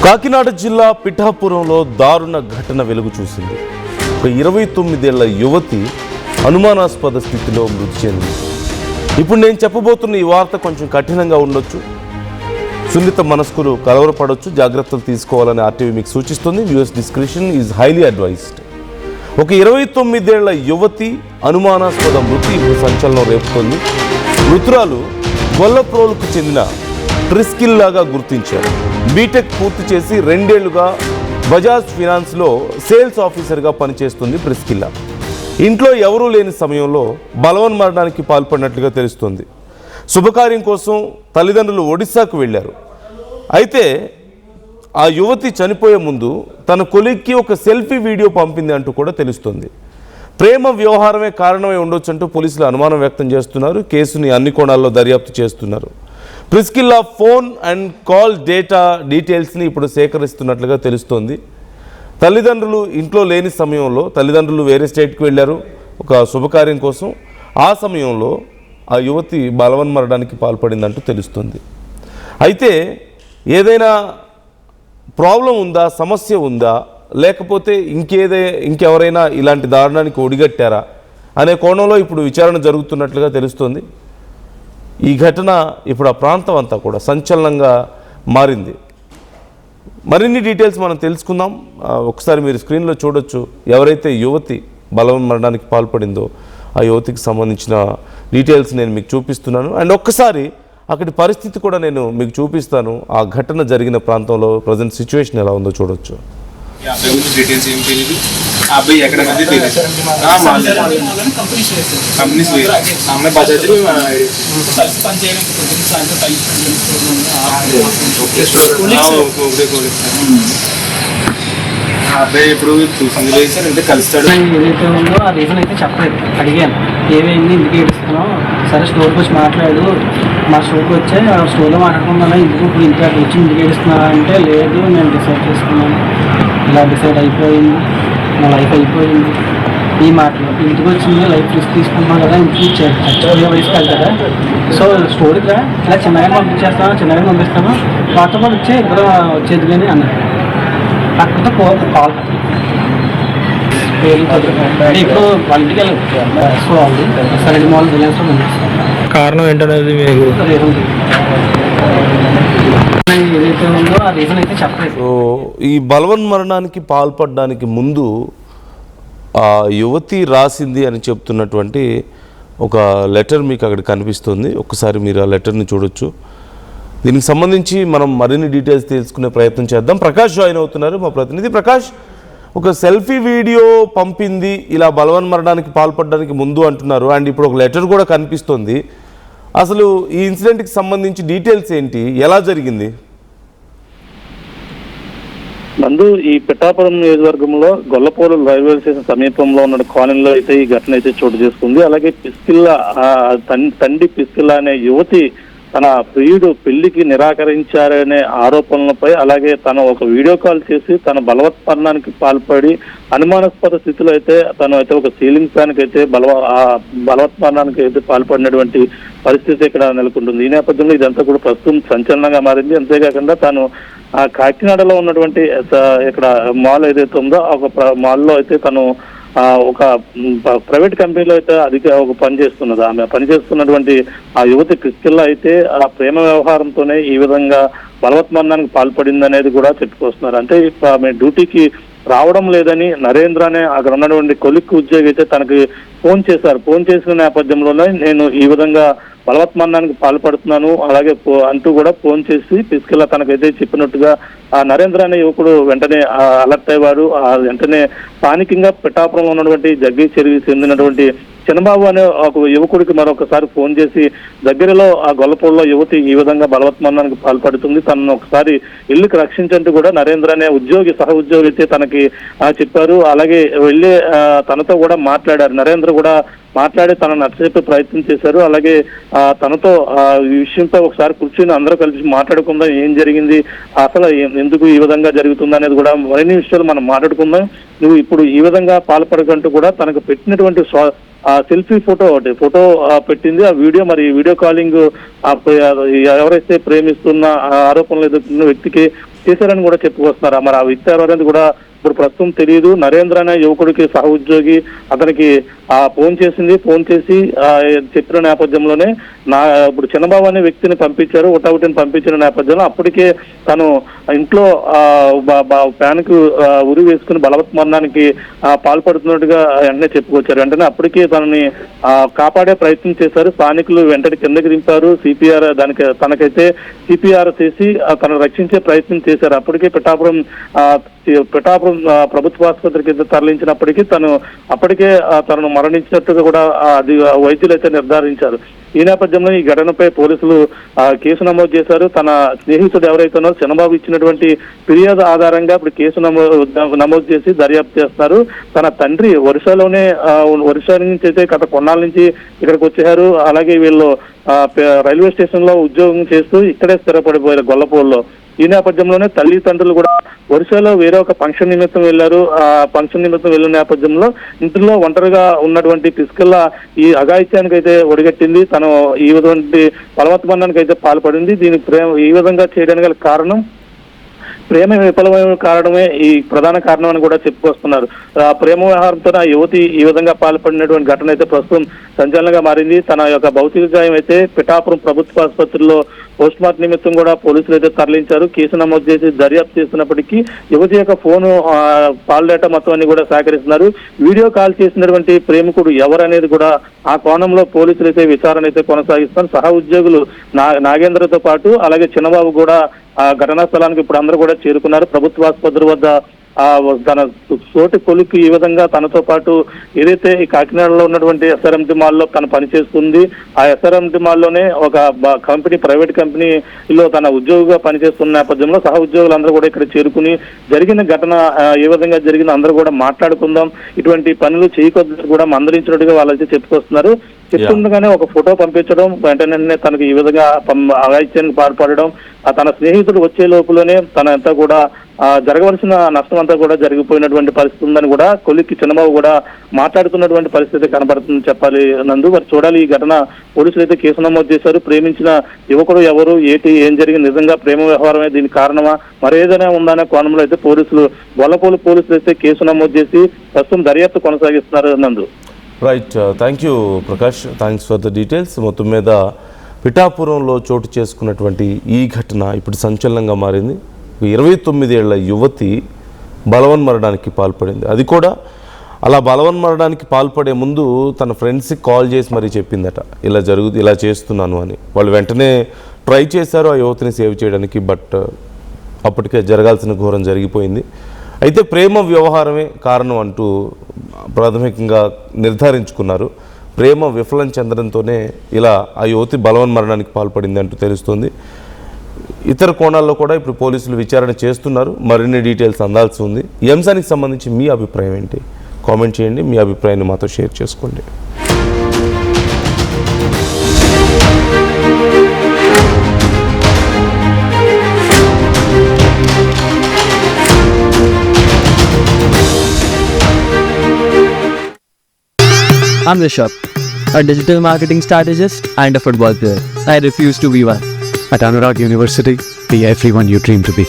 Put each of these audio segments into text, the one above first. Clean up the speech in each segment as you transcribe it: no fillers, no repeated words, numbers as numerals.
కాకినాడ జిల్లా పిఠాపురంలో దారుణ ఘటన వెలుగు చూసింది. ఒక 29 ఏళ్ల యువతి అనుమానాస్పద స్థితిలో మృతి చెందింది. ఇప్పుడు నేను చెప్పబోతున్న ఈ వార్త కొంచెం కఠినంగా ఉండొచ్చు, సున్నిత మనస్కులు కలవరపడవచ్చు, జాగ్రత్తలు తీసుకోవాలని ఆర్టీవీ మీకు సూచిస్తుంది. Viewers description is highly advised. ఒక 29 ఏళ్ల యువతి అనుమానాస్పద మృతి ఇప్పుడు సంచలనం రేపుతోంది. మృతురాలు గొల్లప్రోలుకు చెందిన ప్రిస్కిల్లాగా గుర్తించారు. బీటెక్ పూర్తి చేసి 2 ఏళ్లుగా బజాజ్ ఫినాన్స్లో సేల్స్ ఆఫీసర్గా పనిచేస్తుంది ప్రిస్కిల్లా. ఇంట్లో ఎవరూ లేని సమయంలో బలవన్మరణానికి పాల్పడినట్లుగా తెలుస్తుంది. శుభకార్యం కోసం తల్లిదండ్రులు ఒడిశాకు వెళ్ళారు. అయితే ఆ యువతి చనిపోయే ముందు తన కొలీగ్కి ఒక సెల్ఫీ వీడియో పంపింది అంటూ కూడా తెలుస్తుంది. ప్రేమ వ్యవహారమే కారణమై ఉండొచ్చు అంటూ పోలీసులు అనుమానం వ్యక్తం చేస్తున్నారు. కేసుని అన్ని కోణాల్లో దర్యాప్తు చేస్తున్నారు. Priscilla phone and call data డీటెయిల్స్ని ఇప్పుడు సేకరిస్తున్నట్లుగా తెలుస్తోంది. తల్లిదండ్రులు ఇంట్లో లేని సమయంలో తల్లిదండ్రులు వేరే స్టేట్కి వెళ్ళారు ఒక శుభకార్యం కోసం. ఆ సమయంలో ఆ యువతి బలవన్మరణానికి పాల్పడిందంటూ తెలుస్తుంది. అయితే ఏదైనా ప్రాబ్లం ఉందా, సమస్య ఉందా, లేకపోతే ఇంకెవరైనా ఇలాంటి దారుణానికి ఒడిగట్టారా అనే కోణంలో ఇప్పుడు విచారణ జరుగుతున్నట్లుగా తెలుస్తుంది. ఈ ఘటన ఇప్పుడు ఆ ప్రాంతం అంతా కూడా సంచలనంగా మారింది. మరిన్ని డీటెయిల్స్ మనం తెలుసుకుందాం. ఒకసారి మీరు స్క్రీన్లో చూడొచ్చు, ఎవరైతే యువతి బలవన్మరణానికి పాల్పడిందో ఆ యువతికి సంబంధించిన డీటెయిల్స్ నేను మీకు చూపిస్తున్నాను. అండ్ ఒక్కసారి అక్కడి పరిస్థితి కూడా నేను మీకు చూపిస్తాను. ఆ ఘటన జరిగిన ప్రాంతంలో ప్రజెంట్ సిచ్యువేషన్ ఎలా ఉందో చూడొచ్చు. డీటెయిల్స్ ఏం తెలియదు. ఆ అబ్బాయి ఎక్కడ మంది తెలియదు. కంపెనీస్ అమ్మాయి బజాజ్ అబ్బాయి ఇప్పుడు చూసింది లేదు సార్, అంటే కలుస్తాడు. ఏదైతే ఉందో ఆ రీజన్ అయితే చెప్పలేదు. అడిగాను ఏమైంది, ఎందుకు ఏడుస్తున్నావు, సరే స్టోర్కి వచ్చి మాట్లాడు, మా స్టోర్కి వచ్చే ఆ స్టోర్లో మాట్లాడుకున్నా ఎందుకు ఇప్పుడు ఇంట్లో వచ్చి ఎందుకు ఏడుస్తున్నా అంటే, లేదు నేను డిసైడ్ చేసుకున్నాను, ఇలా డిసైడ్ అయిపోయింది, నా లైఫ్ అయిపోయింది. ఈ మాటలు ఇంటికి వచ్చింది, లైఫ్ రిస్క్ తీసుకుంటున్నాం కదా, ఇంటికి చచ్చిపోయే వయసుకి వెళ్తారా, సో స్టోరీకి ఇలా చిన్నగా పంపిస్తాను, వాటితో పాటు వచ్చే ఇద్దరు వచ్చేది కానీ అన్నారు. కాకపోతే కాల్ ఇప్పుడు వాళ్ళ ఇంటికి వెళ్ళదు. సో అది సరైన మాల్ రిలయన్స్లో పంపిస్తాను. కారణం ఏంటనేది మీకు ఏదైతే ఉందో ఆ రీజన్ అయితే చెప్పలేదు. సో ఈ బలవన్మరణానికి పాల్పడడానికి ముందు ఆ యువతి రాసింది అని చెప్తున్నటువంటి ఒక లెటర్ మీకు అక్కడ కనిపిస్తుంది. ఒక్కసారి మీరు ఆ లెటర్ని చూడొచ్చు. దీనికి సంబంధించి మనం మరిన్ని డీటెయిల్స్ తెలుసుకునే ప్రయత్నం చేద్దాం. ప్రకాష్ జాయిన్ అవుతున్నారు, మా ప్రతినిధి. ప్రకాష్, ఒక సెల్ఫీ వీడియో పంపింది ఇలా బలవన్మరణానికి పాల్పడడానికి ముందు అంటున్నారు, అండ్ ఇప్పుడు ఒక లెటర్ కూడా కనిపిస్తుంది. అసలు ఈ ఇన్సిడెంట్కి సంబంధించి డీటెయిల్స్ ఏంటి, ఎలా జరిగింది? నందు, ఈ పిఠాపురం నియోజకవర్గంలో గొల్లపోలు రైల్వే స్టేషన్ సమీపంలో ఉన్న కాలనీలో అయితే ఈ ఘటన అయితే చోటు చేసుకుంది. అలాగే పిస్కిల్లా తండ్రి పిస్కిల్లా అనే యువతి తన ప్రియుడు పెళ్లికి నిరాకరించారనే ఆరోపణలపై, అలాగే తను ఒక వీడియో కాల్ చేసి తన బలవత్మరణానికి పాల్పడి అనుమానాస్పద స్థితిలో అయితే తను అయితే ఒక సీలింగ్ ఫ్యాన్ కి అయితే బలవత్మరణానికి అయితే పాల్పడినటువంటి పరిస్థితి ఇక్కడ నెలకొంటుంది. ఈ నేపథ్యంలో ఇదంతా కూడా ప్రస్తుతం సంచలనంగా మారింది. అంతేకాకుండా తాను కాకినాడలో ఉన్నటువంటి ఇక్కడ మాల్ ఏదైతే ఉందో ఒక మాల్లో అయితే తను ఒక ప్రైవేట్ కంపెనీలో అయితే ఒక పనిచేస్తున్నది. ఆమె పనిచేస్తున్నటువంటి ఆ యువతి పిస్కిల్లా అయితే ఆ ప్రేమ వ్యవహారంతోనే ఈ విధంగా బలవత్మరణానికి పాల్పడింది అనేది కూడా చెప్పుకొస్తున్నారు. అంటే ఆమె డ్యూటీకి రావడం లేదని నరేంద్ర అనే అక్కడ ఉన్నటువంటి కొలిక్ ఉద్యోగి అయితే తనకి ఫోన్ చేశారు. ఫోన్ చేసిన నేపథ్యంలోనే నేను ఈ విధంగా బలవత్మరణానికి పాల్పడుతున్నాను అలాగే అంటూ కూడా ఫోన్ చేసి పిస్కిల్లా తనకైతే చెప్పినట్టుగా ఆ నరేంద్ర అనే యువకుడు వెంటనే అలర్ట్ అయ్యాడు. వెంటనే స్థానికంగా పిఠాపురంలో ఉన్నటువంటి జగ్గీచెరువుకి చెందినటువంటి చిన్నబాబు అనే ఒక యువకుడికి మరొకసారి ఫోన్ చేసి దగ్గరలో ఆ గొల్లపూడిలో యువతి ఈ విధంగా బలవత్మరణానికి పాల్పడుతుంది, తనను ఒకసారి ఇల్లుకి రక్షించంటూ కూడా నరేంద్ర అనే సహ ఉద్యోగి అయితే తనకి చెప్పారు. అలాగే వెళ్ళి తనతో కూడా మాట్లాడారు. నరేంద్ర కూడా మాట్లాడి తనను నచ్చజెప్పే ప్రయత్నం చేశారు. అలాగే తనతో ఈ విషయంపై ఒకసారి కూర్చుని అందరూ కలిసి మాట్లాడుకుందాం, ఏం జరిగింది, అసలు ఎందుకు ఈ విధంగా జరుగుతుంది అనేది కూడా మరిన్ని విషయాలు మనం మాట్లాడుకుందాం. నువ్వు ఇప్పుడు ఈ విధంగా పాల్పడకంటూ కూడా తనకు పెట్టినటువంటి సెల్ఫీ ఫోటో పెట్టింది. ఆ వీడియో వీడియో కాలింగ్ ఎవరైతే ప్రేమిస్తున్న ఆరోపణలు ఎదుర్కొన్న వ్యక్తికి చేశారని కూడా చెప్పుకొస్తున్నారు. మరి ఆ వ్యక్తి ఎవరు అనేది కూడా ఇప్పుడు ప్రస్తుతం తెలియదు. నరేంద్ర అనే యువకుడికి సహ ఉద్యోగి అతనికి ఫోన్ చేసి చెప్పిన నేపథ్యంలోనే ఇప్పుడు చిన్నబాబు అనే వ్యక్తిని పంపించారు, ఒకటిని పంపించిన నేపథ్యంలో అప్పటికే తను ఇంట్లో ఫ్యాన్ కు ఉరి వేసుకుని బలవత్ మరణానికి పాల్పడుతున్నట్టుగా వెంటనే చెప్పుకొచ్చారు. వెంటనే అప్పటికే తనని కాపాడే ప్రయత్నం చేశారు. స్థానికులు వెంటనే కిందకి దింపారు. సిపిఆర్ తనకైతే సిపిఆర్ చేసి తను రక్షించే ప్రయత్నం చేశారు. అప్పటికే పిఠాపురం ప్రభుత్వ ఆసుపత్రికి తరలించినప్పటికీ తనను మరణించినట్టుగా కూడా అది వైద్యులు అయితే నిర్ధారించారు. ఈ నేపథ్యంలో ఈ ఘటనపై పోలీసులు కేసు నమోదు చేశారు. తన స్నేహితుడు ఎవరైతే ఉన్నారో చిన్నబాబు ఇచ్చినటువంటి ఫిర్యాదు ఆధారంగా ఇప్పుడు కేసు నమోదు చేసి దర్యాప్తు చేస్తున్నారు. తన తండ్రి ఒరిస్సా నుంచి అయితే గత కొన్నాళ్ళ నుంచి ఇక్కడికి వచ్చారు. అలాగే వీళ్ళు రైల్వే స్టేషన్ లో ఉద్యోగం చేస్తూ ఇక్కడే స్థిరపడిపోయారు గొల్లపూర్లో. ఈ నేపథ్యంలోనే తల్లిదండ్రులు కూడా ఒరిస్సాలో వేరే ఒక ఫంక్షన్ నిమిత్తం వెళ్లారు. ఆ ఫంక్షన్ నిమిత్తం వెళ్ళిన నేపథ్యంలో ఇంట్లో ఒంటరిగా ఉన్నటువంటి పిస్కల్లా ఈ అఘాయిత్యానికి అయితే ఒడిగట్టింది. తను ఈ విధంగా బలవత్మరణానికి అయితే పాల్పడింది. దీనికి ఈ విధంగా చేయడానికి గల కారణం ప్రేమ విఫలమైన కారణమే ఈ ప్రధాన కారణం అని కూడా చెప్పుకొస్తున్నారు. ప్రేమ వ్యవహారంతో ఆ యువతి ఈ విధంగా పాల్పడినటువంటి ఘటన అయితే ప్రస్తుతం సంచలనంగా మారింది. తన యొక్క భౌతిక గాయం అయితే పిఠాపురం ప్రభుత్వ ఆసుపత్రిలో పోస్ట్ మార్టం నిమిత్తం కూడా పోలీసులు అయితే తరలించారు. కేసు నమోదు చేసి దర్యాప్తు చేస్తున్నప్పటికీ యువతి యొక్క ఫోను కాల్ డేటా మొత్తం అన్ని కూడా సేకరిస్తున్నారు. వీడియో కాల్ చేసినటువంటి ప్రేమికుడు ఎవరనేది కూడా ఆ కోణంలో పోలీసులు అయితే విచారణ అయితే కొనసాగిస్తున్నారు. సహ ఉద్యోగులు నాగేంద్రతో పాటు అలాగే చిన్నబాబు కూడా ఆ ఘటనా స్థలానికి ఇప్పుడు అందరూ కూడా చేరుకున్నారు. ప్రభుత్వ ఆసుపత్రి వద్ద తన తోటి కొలికి ఈ విధంగా తనతో పాటు ఏదైతే ఈ కాకినాడలో ఉన్నటువంటి ఎస్ఆర్ఎంటీ మాల్లో తను పనిచేస్తుంది, ఆ ఎస్ఆర్ఎంటీ మాల్లోనే ఒక ప్రైవేట్ కంపెనీలో తన ఉద్యోగిగా పనిచేస్తున్న నేపథ్యంలో సహ ఉద్యోగులందరూ కూడా ఇక్కడ చేరుకుని జరిగిన ఘటన ఏ విధంగా జరిగిందో అందరూ కూడా మాట్లాడుకుందాం, ఇటువంటి పనులు చేయకొద్దు కూడా మందలించినట్టుగా వాళ్ళైతే చెప్పుకొస్తున్నారు. చెప్తుండగానే ఒక ఫోటో పంపించడం, వెంటనే తనకు ఈ విధంగా అఘాయిత్యానికి పాల్పడడం, తన స్నేహితుడు వచ్చే లోపులోనే తనంతా కూడా జరగవలసిన నష్టం అంతా కూడా జరిగిపోయినటువంటి పరిస్థితి ఉందని కూడా కొలిక్కి చిన్నబాబు కూడా మాట్లాడుతున్నటువంటి పరిస్థితి కనబడుతుందని చెప్పాలి. నందు మరి చూడాలి. ఈ ఘటన పోలీసులు అయితే కేసు నమోదు చేశారు. ప్రేమించిన యువకుడు ఎవరు, ఏం జరిగింది, నిజంగా ప్రేమ వ్యవహారమే దీనికి కారణమా, మరేదైనా ఉందనే కోణంలో అయితే గొల్లపూలు పోలీసులు అయితే కేసు నమోదు చేసి ప్రస్తుతం దర్యాప్తు కొనసాగిస్తున్నారు. నందు. Right, thank you Prakash, thanks for the details. మొత్తం మీద పిఠాపురంలో చోటు చేసుకున్నటువంటి ఈ ఘటన ఇప్పుడు సంచలనంగా మారింది. 29 ఏళ్ల యువతి బలవన్మరణానికి పాల్పడింది. అది కూడా అలా బలవన్మరణానికి పాల్పడే ముందు తన ఫ్రెండ్స్కి కాల్ చేసి మరీ చెప్పిందట, ఇలా చేస్తున్నాను అని. వాళ్ళు వెంటనే ట్రై చేశారు ఆ యువతిని సేవ్ చేయడానికి, బట్ అప్పటికే జరగాల్సిన ఘోరం జరిగిపోయింది. అయితే ప్రేమ వ్యవహారమే కారణం అంటూ ప్రాథమికంగా నిర్ధారించుకున్నారు. ప్రేమ విఫలం చెందడంతోనే ఇలా ఆ యువతి బలవన్మరణానికి పాల్పడింది అంటూ తెలుస్తుంది. ఇతర కోణాల్లో కూడా ఇప్పుడు పోలీసులు విచారణ చేస్తున్నారు. మరిన్ని డీటెయిల్స్ అందాల్సి ఉంది. ఈ అంశానికి సంబంధించి మీ అభిప్రాయం ఏంటి? కామెంట్ చేయండి, మీ అభిప్రాయాన్ని మాతో షేర్ చేసుకోండి. I'm Rishabh, a digital marketing strategist and a football player. I refuse to be one. At Anurag University, be everyone you dream to be.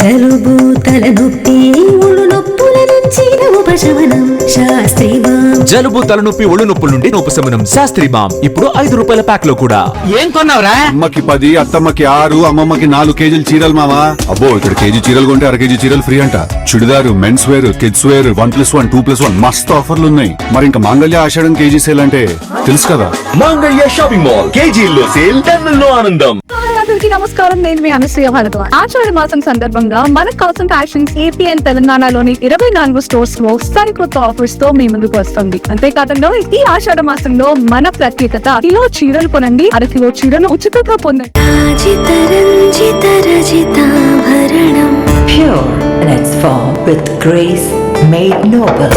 జలుబు తలనొప్పి ఒళ్ళు నొప్పుల నుంచి ఉపశమనం శాస్త్రీ బామ్. జలుబు తలనొప్పి ఒళ్ళు నొప్పుల నుండి ఉపశమనం శాస్త్రీ బామ్ ఇప్పుడు ₹5 ప్యాక్ లో కూడా. ఏం కొన్నావురా? అమ్మకి 10, అత్తమ్మకి 6, అమ్మమ్మకి 4 కేజీలు చీరలు మావా. అబ్బో, ఇక్కడ కేజీ చీరలు కొంటే అర కేజీ చీరలు ఫ్రీ అంట. Churidar, men's wear, kids wear 1+1, 2+1 మస్తు ఆఫర్లు ఉన్నాయి. మరి ఇంకా మాంగళ్య ఆషాఢం కేజీ సేల్ అంటే తెలుసు కదా. మాంగళ్య షాపింగ్ మాల్ కేజీల్లో సేల్, టన్నుల్లో ఆనందం. అందరికీ నమస్కారం, నేను మీ అనసూయ భారద్వాజ్. ఆషాఢ మాసం సందర్భంగా మన కాసం ఫ్యాషన్స్ ఏపీ అండ్ తెలంగాణలోని 24 స్టోర్స్ లో సరికొత్త ఆఫర్స్ తో మీ ముందుకు వస్తుంది. అంతేకాకుండా ఈ ఆషాఢ మాసంలో మన ప్రత్యేకత, కిలో చీరలు కొనండి, అర కిలో చీరలు ఉచితంగా పొందండి. Pure in its form with grace made noble.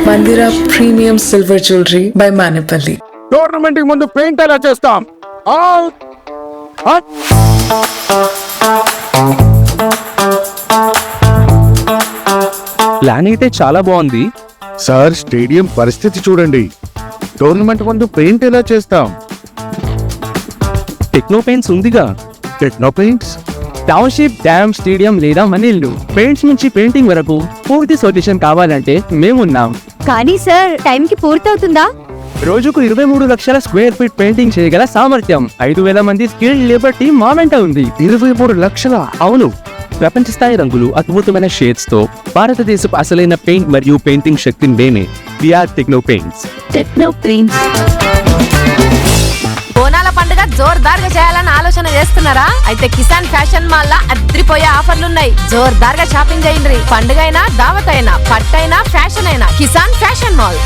Mandira Premium Silver Jewelry by Manipali. Tournament కి ముందు పెయింట్ ఎలా చేస్తాం? ప్లాన్ అయితే చాలా బాగుంది. సార్ స్టేడియం పరిస్థితి చూడండి. టోర్నమెంట్ ముందు పెయింట్ ఎలా చేస్తాం? టెక్నో పెయింట్స్ ఉందిగా. Techno paints, township, dam, stadium లేదా మనీళ్ళు, పెయింట్స్ నుంచి పెయింటింగ్ వరకు పూర్తి సొల్యూషన్ కావాలంటే మేమున్నాం. కానీ సార్ టైంకి పూర్తవుతుందా? రోజుకు 23 లక్షల స్క్వేర్ ఫీట్ పెయింటింగ్ చేయగల సామర్థ్యం, 5,000 మంది స్కిల్డ్ లేబర్ టీమ్ మా వెంట ఉంది. 23 లక్షల? అవును, ప్రపంచ స్థాయి రంగులు, అద్భుతమైన షేడ్స్ తో భారతదేశపు అసలైన పెయింట్ మరియు పెయింటింగ్ శక్తిని మేమే. We are Techno Paints. Techno Paints. బోనాల పండుగ జోర్దార్గా చేయాలని ఆలోచన చేస్తున్నారా? అయితే కిసాన్ ఫ్యాషన్ మాల్ లా అద్రిపోయే ఆఫర్లున్నాయి. జోర్దార్గా షాపింగ్ చేయండి. పండుగ అయినా, దావత్ అయినా, పట్టైనా, ఫ్యాషన్ అయినా కిసాన్ ఫ్యాషన్ మాల్.